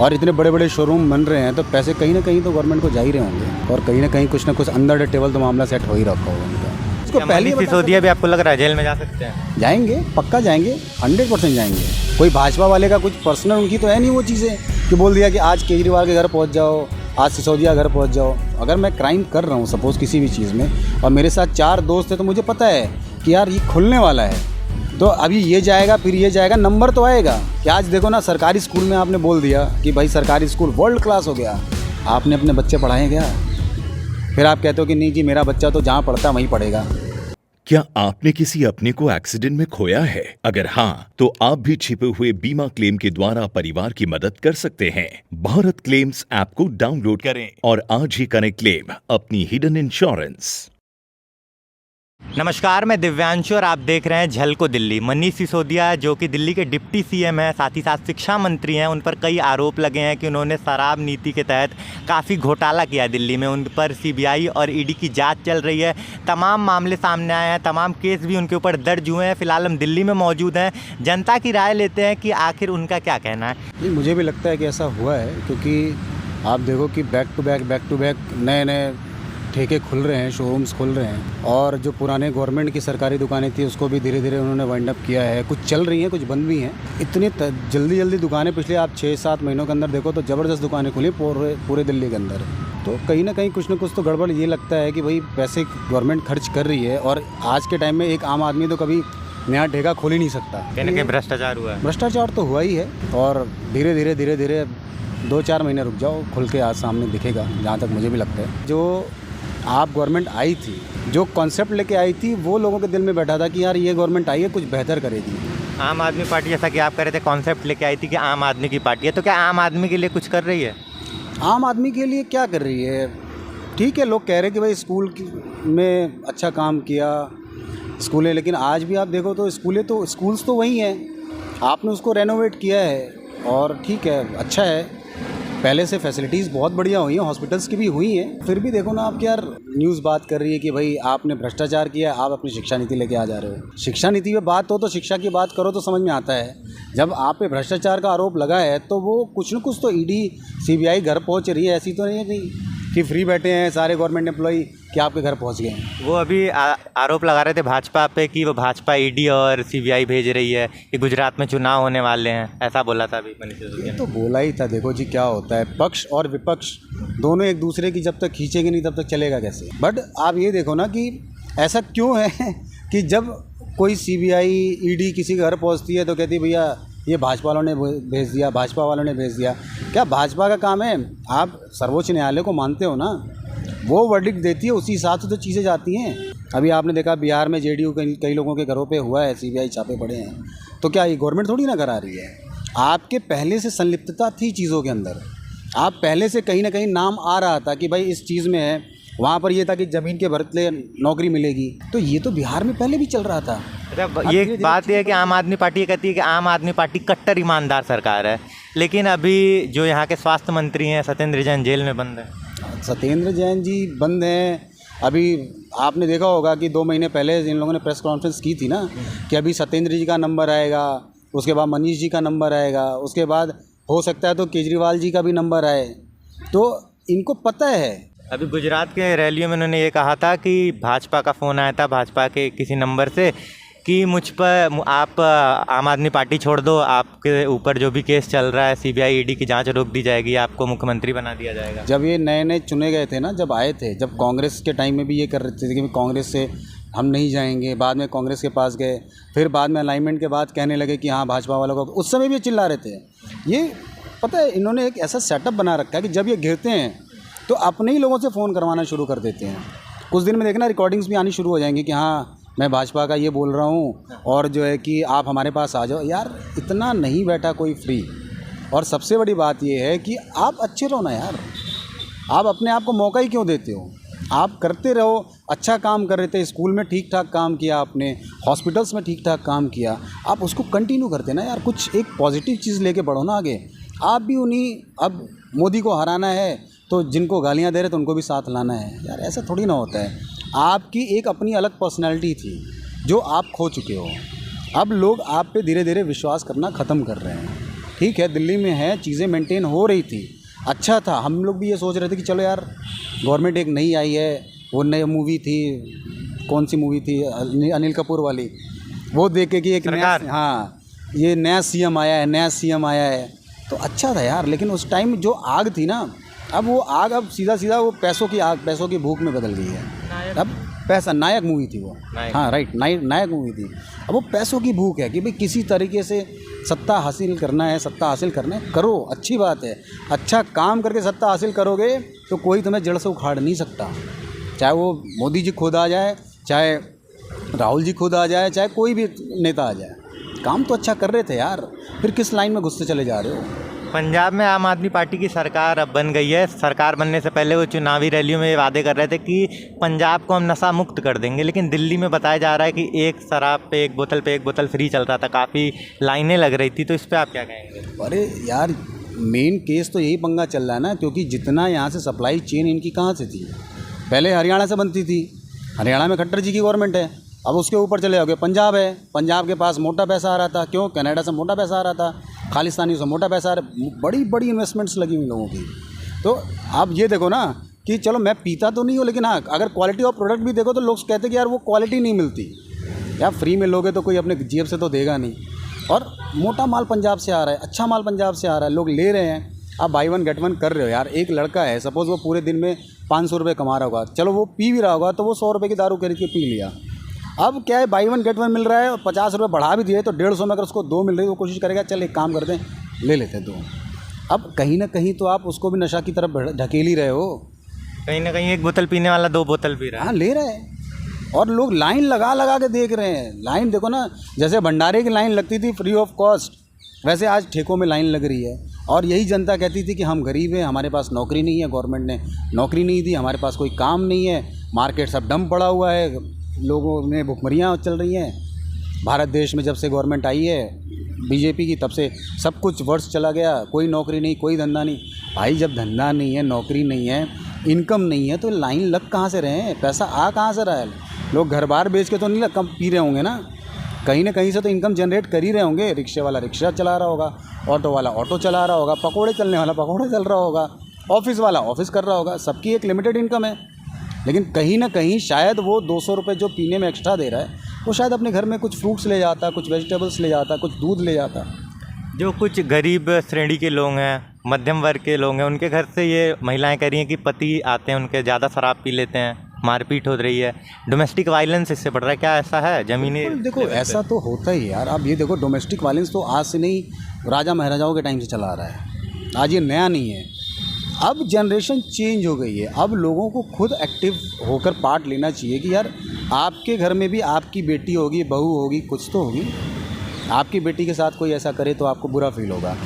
और इतने बड़े बड़े शोरूम बन रहे हैं तो पैसे कहीं ना कहीं तो गवर्नमेंट को जा ही रहे होंगे, और कहीं ना कुछ अंडर द टेबल तो मामला सेट हो ही रखा होगा उनका। इसको पहले सिसोदिया भी आपको लग रहा है जेल में जा सकते हैं? जाएंगे, पक्का जाएंगे, 100% जाएंगे। कोई भाजपा वाले का कुछ पर्सनल उनकी तो है नहीं वो चीज़ें कि बोल दिया कि आज केजरीवाल के घर पहुंच जाओ, आज सिसोदिया घर पहुंच जाओ। अगर मैं क्राइम कर रहा हूं सपोज़ किसी भी चीज़ में और मेरे साथ 4 दोस्त हैं तो मुझे पता है कि यार ये खुलने वाला है, तो अभी ये जाएगा फिर ये जाएगा, नंबर तो आएगा। कि आज देखो ना, सरकारी स्कूल में आपने बोल दिया कि भाई सरकारी स्कूल वर्ल्ड क्लास हो गया, आपने अपने बच्चे पढ़ाए क्या? फिर आप कहते हो कि नहीं जी मेरा बच्चा तो जहाँ पढ़ता है वहीं पढ़ेगा। क्या आपने किसी अपने को एक्सीडेंट में खोया है? अगर हाँ, तो आप भी छिपे हुए बीमा क्लेम के द्वारा परिवार की मदद कर सकते हैं। भारत क्लेम्स ऐप को डाउनलोड करें और आज ही करें क्लेम अपनी हिडन इंश्योरेंस। नमस्कार, मैं दिव्यांशु और आप देख रहे हैं झलको दिल्ली। मनीष सिसोदिया जो कि दिल्ली के डिप्टी सीएम हैं, साथ ही साथ शिक्षा मंत्री हैं, उन पर कई आरोप लगे हैं कि उन्होंने शराब नीति के तहत काफ़ी घोटाला किया है दिल्ली में। उन पर सीबीआई और ईडी की जांच चल रही है। तमाम मामले सामने आए हैं, तमाम केस भी उनके ऊपर दर्ज हुए हैं। फिलहाल हम दिल्ली में मौजूद हैं, जनता की राय लेते हैं कि आखिर उनका क्या कहना है। नहीं, मुझे भी लगता है कि ऐसा हुआ है, क्योंकि आप देखो कि बैक टू बैक नए ठेके खुल रहे हैं, शोरूम्स खुल रहे हैं, और जो पुराने गवर्नमेंट की सरकारी दुकानें थी उसको भी धीरे धीरे उन्होंने वाइंड अप किया है। कुछ चल रही हैं, कुछ बंद भी हैं। इतनी जल्दी दुकानें पिछले आप 6-7 महीनों के अंदर देखो तो ज़बरदस्त दुकानें खुली पूरे दिल्ली के अंदर। तो कहीं ना कहीं कुछ ना कुछ तो गड़बड़ ये लगता है कि भाई पैसे गवर्नमेंट खर्च कर रही है, और आज के टाइम में एक आम आदमी तो कभी नया ठेका खोल ही नहीं सकता। कहीं भ्रष्टाचार हुआ है, भ्रष्टाचार तो हुआ ही है, और धीरे धीरे 2-4 महीने रुक जाओ, खुल के आज सामने दिखेगा, जहाँ तक मुझे भी लगता है। जो आप गवर्नमेंट आई थी, जो कॉन्सेप्ट लेके आई थी, वो लोगों के दिल में बैठा था कि यार ये गवर्नमेंट आई है, कुछ बेहतर करेगी। आम आदमी पार्टी, जैसा कि आप कह रहे थे, कॉन्सेप्ट लेके आई थी कि आम आदमी की पार्टी है, तो क्या आम आदमी के लिए कुछ कर रही है? आम आदमी के लिए क्या कर रही है? ठीक है, लोग कह रहे हैं कि भाई स्कूल में अच्छा काम किया स्कूलें, लेकिन आज भी आप देखो तो स्कूल्स तो वही हैं, आपने उसको रेनोवेट किया है और ठीक है, अच्छा है। पहले से फैसिलिटीज़ बहुत बढ़िया हुई हैं, हॉस्पिटल्स की भी हुई हैं, फिर भी देखो ना आप, यार न्यूज़ बात कर रही है कि भाई आपने भ्रष्टाचार किया, आप अपनी शिक्षा नीति लेके आ जा रहे हो। शिक्षा नीति पे बात हो तो शिक्षा की बात करो तो समझ में आता है। जब आप पे भ्रष्टाचार का आरोप लगा है तो वो कुछ न कुछ तो ईडी सीबीआई घर पहुंच रही है। ऐसी तो नहीं है कि फ्री बैठे हैं सारे गवर्नमेंट एम्प्लॉई कि आपके घर पहुंच गए हैं। वो अभी आरोप लगा रहे थे भाजपा पे कि वो भाजपा ईडी और सीबीआई भेज रही है कि गुजरात में चुनाव होने वाले हैं, ऐसा बोला था अभी मनीष सिसोदिया ने। तो बोला ही था। देखो जी क्या होता है, पक्ष और विपक्ष दोनों एक दूसरे की जब तक खींचेंगे नहीं तब तक चलेगा कैसे। बट आप ये देखो ना कि ऐसा क्यों है कि जब कोई सीबीआई ईडी किसी के घर पहुँचती है तो कहती है भैया ये भाजपा वालों ने भेज दिया, भाजपा वालों ने भेज दिया। क्या भाजपा का काम है? आप सर्वोच्च न्यायालय को मानते हो ना, वो वर्डिक्ट देती है, उसी हिसाब से तो चीज़ें जाती हैं। अभी आपने देखा बिहार में जेडीयू कई लोगों के घरों पे हुआ है, सीबीआई छापे पड़े हैं, तो क्या ये गवर्नमेंट थोड़ी ना करा रही है? आपके पहले से संलिप्तता थी चीज़ों के अंदर, आप पहले से कहीं ना कहीं नाम आ रहा था कि भाई इस चीज़ में है, वहाँ पर ये था कि ज़मीन के बदले नौकरी मिलेगी, तो ये तो बिहार में पहले भी चल रहा था। ये बात यह है कि आम आदमी पार्टी कहती है कि आम आदमी पार्टी कट्टर ईमानदार सरकार है, लेकिन अभी जो यहाँ के स्वास्थ्य मंत्री हैं सत्येंद्र जैन जेल में बंद है। सत्येंद्र जैन जी बंद हैं। अभी आपने देखा होगा कि 2 महीने पहले इन लोगों ने प्रेस कॉन्फ्रेंस की थी ना कि अभी सत्येंद्र जी का नंबर आएगा, उसके बाद मनीष जी का नंबर आएगा, उसके बाद हो सकता है तो केजरीवाल जी का भी नंबर आए। तो इनको पता है। अभी गुजरात के रैलियों में उन्होंने ये कहा था कि भाजपा का फ़ोन आया था, भाजपा के किसी नंबर से, कि मुझ पर आप आम आदमी पार्टी छोड़ दो, आपके ऊपर जो भी केस चल रहा है सीबीआई ईडी की जांच रोक दी जाएगी, आपको मुख्यमंत्री बना दिया जाएगा। जब ये नए चुने गए थे ना, जब आए थे, जब कांग्रेस के टाइम में भी ये कर रहे थे कि कांग्रेस से हम नहीं जाएंगे, बाद में कांग्रेस के पास गए, फिर बाद में अलाइनमेंट के बाद कहने लगे कि हाँ भाजपा वालों को, उस समय भी चिल्ला रहे थे। ये पता है, इन्होंने एक ऐसा सेटअप बना रखा है कि जब ये गिरते हैं तो अपने ही लोगों से फ़ोन करवाना शुरू कर देते हैं। कुछ दिन में देखना रिकॉर्डिंग्स भी आनी शुरू हो जाएंगी कि हाँ मैं भाजपा का ये बोल रहा हूँ और जो है कि आप हमारे पास आ जाओ। यार इतना नहीं बैठा कोई फ्री। और सबसे बड़ी बात ये है कि आप अच्छे रहो ना यार, आप अपने आप को मौका ही क्यों देते हो? आप करते रहो, अच्छा काम कर रहे थे, स्कूल में ठीक ठाक काम किया आपने, हॉस्पिटल्स में ठीक ठाक काम किया, आप उसको कंटिन्यू करते ना यार, कुछ एक पॉजिटिव चीज़ लेके बढ़ो ना आगे। आप भी उन्हीं, अब मोदी को हराना है तो जिनको गालियाँ दे रहे तो उनको भी साथ लाना है यार, ऐसा थोड़ी ना होता है। आपकी एक अपनी अलग पर्सनैलिटी थी जो आप खो चुके हो। अब लोग आप पे धीरे धीरे विश्वास करना ख़त्म कर रहे हैं। ठीक है, दिल्ली में है, चीज़ें मेंटेन हो रही थी, अच्छा था। हम लोग भी ये सोच रहे थे कि चलो यार गवर्नमेंट एक नई आई है, वो नई मूवी थी, कौन सी मूवी थी, अनिल कपूर वाली, वो देख के कि एक नया, हाँ ये नया सीएम आया है, नया सीएम आया है, तो अच्छा था यार। लेकिन उस टाइम जो आग थी ना, अब वो आग अब सीधा सीधा वो पैसों की आग, पैसों की भूख में बदल गई है। अब पैसा, नायक मूवी थी वो, हाँ राइट, नायक मूवी थी। अब वो पैसों की भूख है कि भाई किसी तरीके से सत्ता हासिल करना है, सत्ता हासिल करना है, करो, अच्छी बात है। अच्छा काम करके सत्ता हासिल करोगे तो कोई तुम्हें जड़ से उखाड़ नहीं सकता, चाहे वो मोदी जी खुद आ जाए, चाहे राहुल जी खुद आ जाए, चाहे कोई भी नेता आ जाए। काम तो अच्छा कर रहे थे यार, फिर किस लाइन में घुसते चले जा रहे हो। पंजाब में आम आदमी पार्टी की सरकार अब बन गई है। सरकार बनने से पहले वो चुनावी रैलियों में ये वादे कर रहे थे कि पंजाब को हम नशा मुक्त कर देंगे, लेकिन दिल्ली में बताया जा रहा है कि एक शराब पे एक बोतल फ्री चल रहा था, काफ़ी लाइनें लग रही थी, तो इस पर आप क्या कहेंगे? अरे यार मेन केस तो यही पंगा चल रहा है ना, क्योंकि जितना यहाँ से सप्लाई चेन इनकी कहाँ से थी, पहले हरियाणा से बनती थी, हरियाणा में खट्टर जी की गवर्नमेंट है, अब उसके ऊपर चले जाओगे पंजाब है, पंजाब के पास मोटा पैसा आ रहा था, क्यों, कनाडा से मोटा पैसा आ रहा था, खालिस्तानियों से मोटा पैसा आ रहा, बड़ी बड़ी इन्वेस्टमेंट्स लगी हुई लोगों की। तो आप ये देखो ना कि चलो मैं पीता तो नहीं हूँ, लेकिन हाँ अगर क्वालिटी ऑफ प्रोडक्ट भी देखो तो लोग कहते हैं कि यार वो क्वालिटी नहीं मिलती, यार फ्री में लोगे तो कोई अपने जेब से तो देगा नहीं, और मोटा माल पंजाब से आ रहा है, अच्छा माल पंजाब से आ रहा है, लोग ले रहे हैं। आप बाई वन गेट वन कर रहे हो यार। एक लड़का है, सपोज़ वो पूरे दिन में 500 रुपये कमा रहा होगा, चलो वो पी भी रहा होगा तो वो 100 रुपये की दारू खरीद के पी लिया। अब क्या है, बाई वन गेट वन मिल रहा है, 50 रुपये बढ़ा भी दिए तो 150 में अगर उसको 2 मिल रही है, वो कोशिश करेगा चल एक काम करते हैं ले लेते हैं 2। अब कहीं ना कहीं तो आप उसको भी नशा की तरफ ढकेल ही रहे हो। कहीं ना कहीं एक बोतल पीने वाला 2 बोतल पी रहा है। हाँ ले रहे हैं, और लोग लाइन लगा लगा के देख रहे हैं। लाइन देखो ना, जैसे भंडारे की लाइन लगती थी फ्री ऑफ कॉस्ट, वैसे आज ठेकों में लाइन लग रही है। और यही जनता कहती थी कि हम गरीब हैं, हमारे पास नौकरी नहीं है, गवर्नमेंट ने नौकरी नहीं दी, हमारे पास कोई काम नहीं है, मार्केट सब डंप पड़ा हुआ है, लोगों में भुखमरियाँ चल रही हैं। भारत देश में जब से गवर्नमेंट आई है बीजेपी की, तब से सब कुछ वर्ष चला गया, कोई नौकरी नहीं, कोई धंधा नहीं। भाई जब धंधा नहीं है, नौकरी नहीं है, इनकम नहीं है, तो लाइन लग कहाँ से रहे हैं, पैसा आ कहाँ से रहा है? लोग घर बार बेच के तो नहीं कम पी रहे होंगे ना, कहीं ना कहीं से तो इनकम जनरेट कर ही रहे होंगे। रिक्शे वाला रिक्शा चला रहा होगा, ऑटो वाला ऑटो चला रहा होगा, पकौड़े चलने वाला पकौड़े चल रहा होगा, ऑफिस वाला ऑफिस कर रहा होगा। सबकी एक लिमिटेड इनकम है, लेकिन कहीं ना कहीं शायद वो 200 रुपये जो पीने में एक्स्ट्रा दे रहा है, वो शायद अपने घर में कुछ फ्रूट्स ले जाता, कुछ वेजिटेबल्स ले जाता, कुछ दूध ले जाता। जो कुछ गरीब श्रेणी के लोग हैं, मध्यम वर्ग के लोग हैं, उनके घर से ये महिलाएं कह रही हैं कि पति आते हैं उनके, ज़्यादा शराब पी लेते हैं, मारपीट हो रही है, डोमेस्टिक वायलेंस इससे बढ़ रहा है। क्या ऐसा है ज़मीनी? देखो ऐसा तो होता ही यार। अब ये देखो, डोमेस्टिक वायलेंस तो आज से नहीं, राजा महाराजाओं के टाइम से चला आ रहा है, आज ये नया नहीं है। अब जनरेशन चेंज हो गई है, अब लोगों को खुद एक्टिव होकर पार्ट लेना चाहिए कि यार आपके घर में भी आपकी बेटी होगी, बहू होगी, कुछ तो होगी। आपकी बेटी के साथ कोई ऐसा करे तो आपको बुरा फील होगा।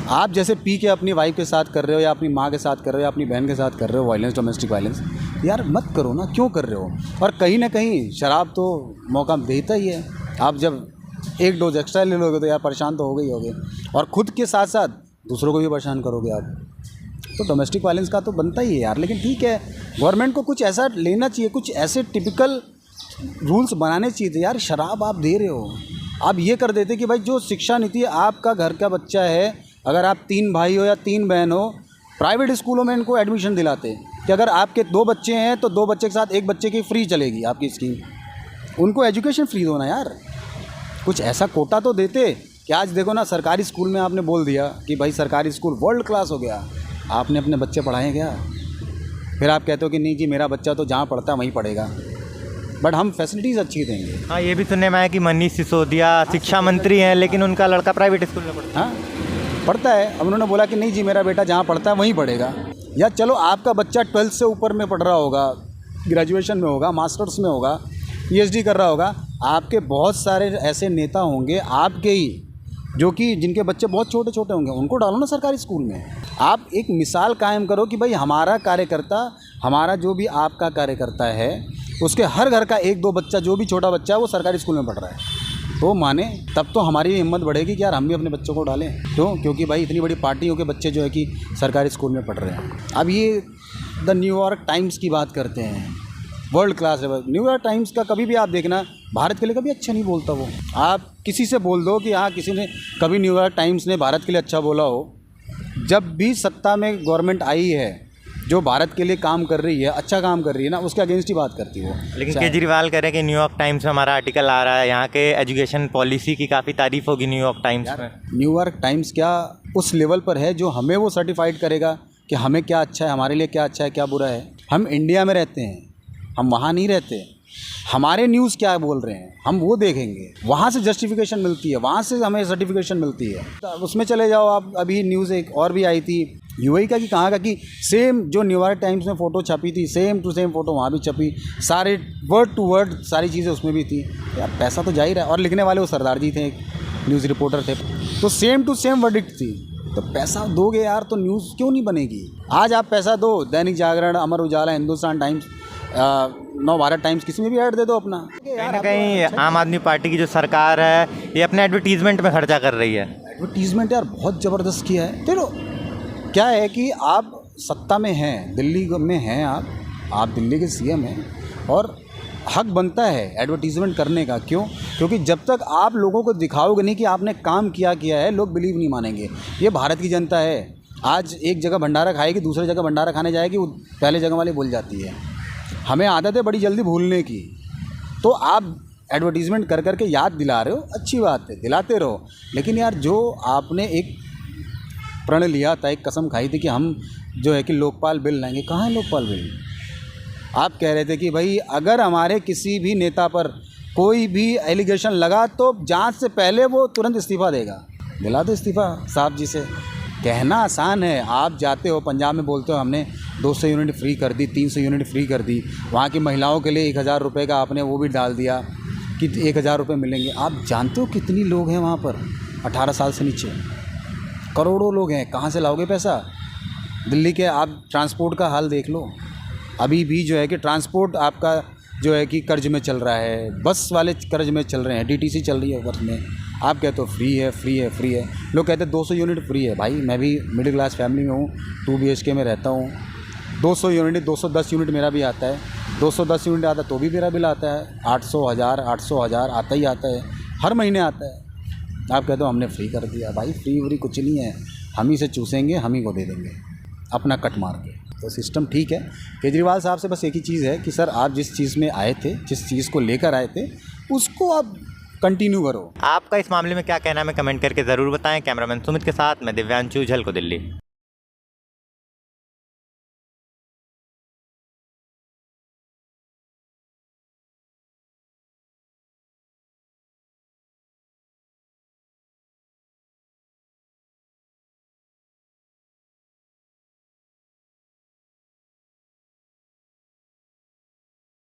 आप जैसे पी के अपनी वाइफ के साथ कर रहे हो, या अपनी माँ के साथ कर रहे हो, या अपनी बहन के साथ कर रहे हो वायलेंस, डोमेस्टिक वायलेंस, यार मत करो ना, क्यों कर रहे हो? और कहीं ना कहीं शराब तो मौका देता ही है। आप जब एक डोज एक्स्ट्रा ले लोगे तो यार परेशान तो हो गई होगे, और ख़ुद के साथ साथ दूसरों को भी परेशान करोगे आप, तो डोमेस्टिक वायलेंस का तो बनता ही है यार। लेकिन ठीक है, गवर्नमेंट को कुछ ऐसा लेना चाहिए, कुछ ऐसे टिपिकल रूल्स बनाने चाहिए थे यार। शराब आप दे रहे हो, आप ये कर देते कि भाई जो शिक्षा नीति, आपका घर का बच्चा है, अगर आप 3 भाई हो या 3 बहन हो, प्राइवेट स्कूलों में इनको एडमिशन दिलाते कि अगर आपके 2 बच्चे हैं तो 2 बच्चे के साथ 1 बच्चे की फ्री चलेगी आपकी स्कीम, उनको एजुकेशन फ्री दो ना यार। कुछ ऐसा कोटा तो देते कि आज देखो ना, सरकारी स्कूल में आपने बोल दिया कि भाई सरकारी स्कूल वर्ल्ड क्लास हो गया, आपने अपने बच्चे पढ़ाए क्या? फिर आप कहते हो कि नहीं जी मेरा बच्चा तो जहाँ पढ़ता है वहीं पढ़ेगा, बट हम फैसिलिटीज़ अच्छी देंगे। हाँ, ये भी सुनने में आया कि मनीष सिसोदिया शिक्षा मंत्री हैं, लेकिन उनका लड़का प्राइवेट स्कूल में पढ़ता है। हाँ पढ़ता है, अब उन्होंने बोला कि नहीं जी मेरा बेटा जहाँ पढ़ता है वहीं पढ़ेगा। या चलो आपका बच्चा 12th से ऊपर में पढ़ रहा होगा, ग्रेजुएशन में होगा, मास्टर्स में होगा, PhD कर रहा होगा, आपके बहुत सारे ऐसे नेता होंगे आपके ही, जो कि जिनके बच्चे बहुत छोटे छोटे होंगे, उनको डालो ना सरकारी स्कूल में। आप एक मिसाल कायम करो कि भाई हमारा कार्यकर्ता, हमारा जो भी आपका कार्यकर्ता है, उसके हर घर का 1-2 बच्चा, जो भी छोटा बच्चा है वो सरकारी स्कूल में पढ़ रहा है, तो माने तब तो हमारी हिम्मत बढ़ेगी कि यार हम भी अपने बच्चों को डालें। क्योंकि भाई इतनी बड़ी पार्टियों के बच्चे जो है कि सरकारी स्कूल में पढ़ रहे हैं। अब ये द न्यूयॉर्क टाइम्स की बात करते हैं world class level. New York times का कभी भी आप देखना, भारत के लिए कभी अच्छा नहीं बोलता वो। आप किसी से बोल दो कि हाँ किसी ने कभी न्यूयॉर्क टाइम्स ने भारत के लिए अच्छा बोला हो। जब भी सत्ता में गवर्नमेंट आई है जो भारत के लिए काम कर रही है, अच्छा काम कर रही है ना, उसके अगेंस्ट ही बात करती है वो। लेकिन केजरीवाल कह रहे हैं कि न्यूयॉर्क टाइम्स में हमारा आर्टिकल आ रहा है, यहाँ के एजुकेशन पॉलिसी की काफ़ी तारीफ होगी न्यूयॉर्क टाइम्स में। न्यूयॉर्क टाइम्स क्या उस लेवल पर है जो हमें वो सर्टिफाइड करेगा कि हमें क्या अच्छा है, हमारे लिए क्या अच्छा है, क्या बुरा है। हम इंडिया में रहते हैं, हम वहाँ नहीं रहते। हमारे न्यूज़ क्या बोल रहे हैं हम वो देखेंगे, वहाँ से जस्टिफिकेशन मिलती है, वहाँ से हमें सर्टिफिकेशन मिलती है। तो उसमें चले जाओ आप। अभी न्यूज़ एक और भी आई थी यूएई का कि कहाँ का कि सेम जो न्यूयॉर्क टाइम्स में फ़ोटो छपी थी, सेम टू सेम फ़ोटो वहाँ भी छपी, सारे वर्ड टू वर्ड सारी चीज़ें उसमें भी थी। यार पैसा तो जा ही रहा है। और लिखने वाले वो सरदार जी थे, एक न्यूज़ रिपोर्टर थे, तो सेम टू सेम वर्डिक्ट थी। तो पैसा दोगे यार तो न्यूज़ क्यों नहीं बनेगी। आज आप पैसा दो, दैनिक जागरण, अमर उजाला, हिंदुस्तान टाइम्स, नव भारत टाइम्स, किसी में भी ऐड दे दो अपना। कहीं ना कहीं आम आदमी पार्टी की जो सरकार है ये अपने एडवर्टीजमेंट में खर्चा कर रही है। एडवर्टीजमेंट यार बहुत ज़बरदस्त किया है। देखो क्या है कि आप सत्ता में हैं, दिल्ली में हैं, आप दिल्ली के सीएम हैं और हक बनता है एडवर्टीजमेंट करने का। क्यों? क्योंकि जब तक आप लोगों को दिखाओगे नहीं कि आपने काम किया है, लोग बिलीव नहीं मानेंगे। ये भारत की जनता है। आज एक जगह भंडारा खाएगी, दूसरी जगह भंडारा खाने जाएगी, वो पहले जगह वाली भूल जाती है। हमें आदत है बड़ी जल्दी भूलने की। तो आप एडवर्टीजमेंट कर करके याद दिला रहे हो, अच्छी बात है, दिलाते रहो। लेकिन यार जो आपने एक प्रण लिया था, एक कसम खाई थी कि हम जो है कि लोकपाल बिल लाएंगे, कहाँ है लोकपाल बिल? आप कह रहे थे कि भाई अगर हमारे किसी भी नेता पर कोई भी एलिगेशन लगा तो जांच से पहले वो तुरंत इस्तीफ़ा देगा। दिला दो इस्तीफ़ा साहब जी से। कहना आसान है, आप जाते हो पंजाब में बोलते हो हमने 200 यूनिट फ्री कर दी, 300 यूनिट फ्री कर दी, वहाँ की महिलाओं के लिए 1000 रुपये का आपने वो भी डाल दिया कि 1000 रुपये मिलेंगे। आप जानते हो कितनी लोग हैं वहाँ पर 18 साल से नीचे? करोड़ों लोग हैं। कहाँ से लाओगे पैसा? दिल्ली के आप ट्रांसपोर्ट का हाल देख लो। अभी भी जो है कि ट्रांसपोर्ट आपका जो है कि कर्ज में चल रहा है, बस वाले कर्ज में चल रहे हैं, डीटीसी चल रही है कर्ज में। आप कहते हो फ्री है, फ्री है, फ्री है। लोग कहते हैं 200 यूनिट फ्री है। भाई मैं भी मिडिल क्लास फैमिली में हूँ, 2 BHK में रहता हूँ। 200 यूनिट, 210 यूनिट मेरा भी आता है। 210 यूनिट आता है तो भी मेरा बिल आता है 800 हज़ार आता ही आता है, हर महीने आता है। आप कहते हो हमने फ्री कर दिया। भाई फ्री व्री कुछ नहीं है, हम ही से चूसेंगे, हम ही को दे देंगे अपना कट मार के। तो सिस्टम ठीक है। केजरीवाल साहब से बस एक ही चीज़ है कि सर आप जिस चीज़ में आए थे, जिस चीज़ को लेकर आए थे, उसको आप कंटिन्यू करो। आपका इस मामले में क्या कहना है, हमें कमेंट करके ज़रूर बताएं। कैमरामैन सुमित के साथ मैं दिव्यांशु, झलको दिल्ली।